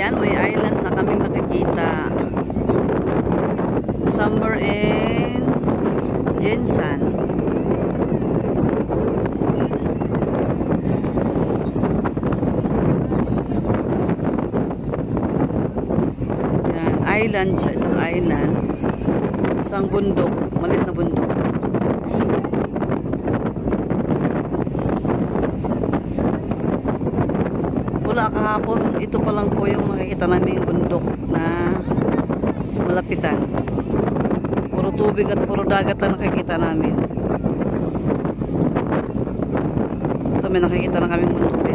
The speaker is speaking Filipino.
Yan, may island na kaming nakikita. Somewhere in Jinsan. Yan, island siya, isang island. Isang bundok, maliit na bundok. Wala kahapon, ito pa lang po yung makikita namin bundok na malapitan. Puro tubig at puro dagat na nakikita namin. Ito may nakikita na kaming bundok.